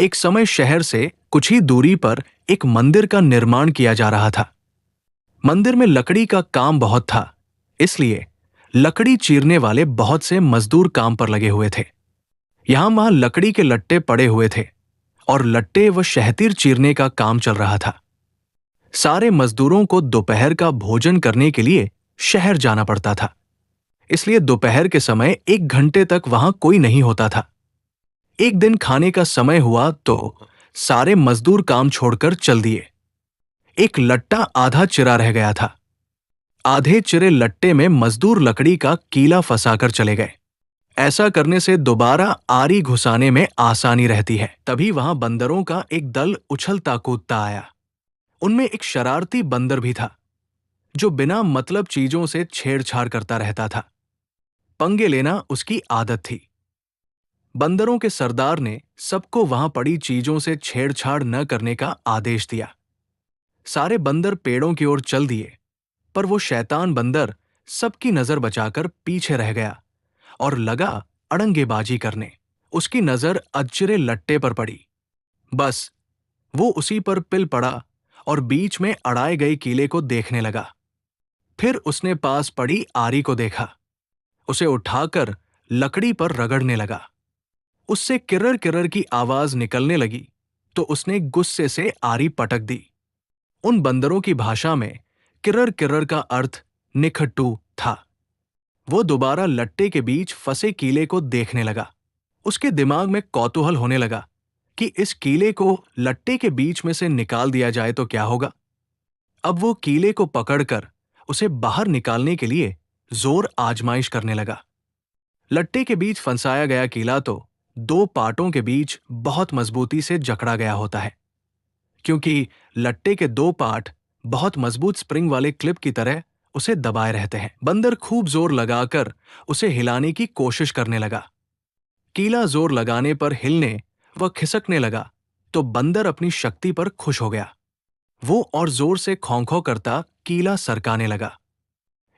एक समय शहर से कुछ ही दूरी पर एक मंदिर का निर्माण किया जा रहा था। मंदिर में लकड़ी का काम बहुत था, इसलिए लकड़ी चीरने वाले बहुत से मजदूर काम पर लगे हुए थे। यहां वहां लकड़ी के लट्टे पड़े हुए थे और लट्टे व शहतीर चीरने का काम चल रहा था। सारे मजदूरों को दोपहर का भोजन करने के लिए शहर जाना पड़ता था, इसलिए दोपहर के समय 1 घंटे तक वहां कोई नहीं होता था। एक दिन खाने का समय हुआ तो सारे मजदूर काम छोड़कर चल दिए। एक लट्टा आधा चिरा रह गया था। आधे चिरे लट्टे में मजदूर लकड़ी का कीला फंसाकर चले गए। ऐसा करने से दोबारा आरी घुसाने में आसानी रहती है। तभी वहां बंदरों का एक दल उछलता कूदता आया। उनमें एक शरारती बंदर भी था, जो बिना मतलब चीजों से छेड़छाड़ करता रहता था। पंगे लेना उसकी आदत थी। बंदरों के सरदार ने सबको वहां पड़ी चीजों से छेड़छाड़ न करने का आदेश दिया। सारे बंदर पेड़ों की ओर चल दिए, पर वो शैतान बंदर सबकी नजर बचाकर पीछे रह गया और लगा अड़ंगेबाजी करने। उसकी नजर अजचिरे लट्टे पर पड़ी। बस वो उसी पर पिल पड़ा और बीच में अड़ाए गए कीले को देखने लगा। फिर उसने पास पड़ी आरी को देखा। उसे उठाकर लकड़ी पर रगड़ने लगा। उससे किर्र किर्र की आवाज निकलने लगी तो उसने गुस्से से आरी पटक दी। उन बंदरों की भाषा में किर्र किर्र का अर्थ निखट्टू था। वो दोबारा लट्टे के बीच फंसे कीले को देखने लगा। उसके दिमाग में कौतूहल होने लगा कि इस कीले को लट्टे के बीच में से निकाल दिया जाए तो क्या होगा। अब वो कीले को पकड़कर उसे बाहर निकालने के लिए जोर आजमाइश करने लगा। लट्टे के बीच फंसाया गया कीला तो 2 पाटों के बीच बहुत मजबूती से जकड़ा गया होता है, क्योंकि लट्टे के 2 पाट बहुत मजबूत स्प्रिंग वाले क्लिप की तरह उसे दबाए रहते हैं। बंदर खूब जोर लगाकर उसे हिलाने की कोशिश करने लगा। कीला जोर लगाने पर हिलने व खिसकने लगा तो बंदर अपनी शक्ति पर खुश हो गया। वो और जोर से खौं-खौं करता कीला सरकाने लगा।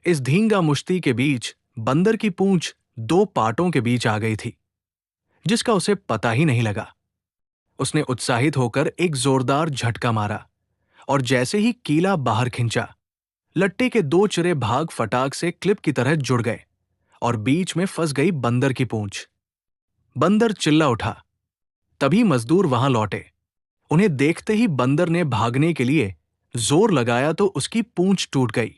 इस धींगा मुश्ती के बीच बंदर की पूंछ 2 पाटों के बीच आ गई थी, जिसका उसे पता ही नहीं लगा। उसने उत्साहित होकर एक जोरदार झटका मारा और जैसे ही कीला बाहर खिंचा, लट्टे के 2 चिरे भाग फटाक से क्लिप की तरह जुड़ गए और बीच में फंस गई बंदर की पूंछ। बंदर चिल्ला उठा। तभी मजदूर वहां लौटे। उन्हें देखते ही बंदर ने भागने के लिए जोर लगाया तो उसकी पूंछ टूट गई।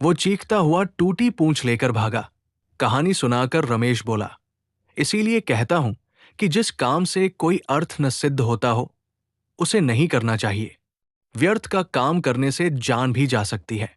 वो चीखता हुआ टूटी पूंछ लेकर भागा। कहानी सुनाकर रमेश बोला, इसीलिए कहता हूं कि जिस काम से कोई अर्थ न सिद्ध होता हो, उसे नहीं करना चाहिए। व्यर्थ का काम करने से जान भी जा सकती है।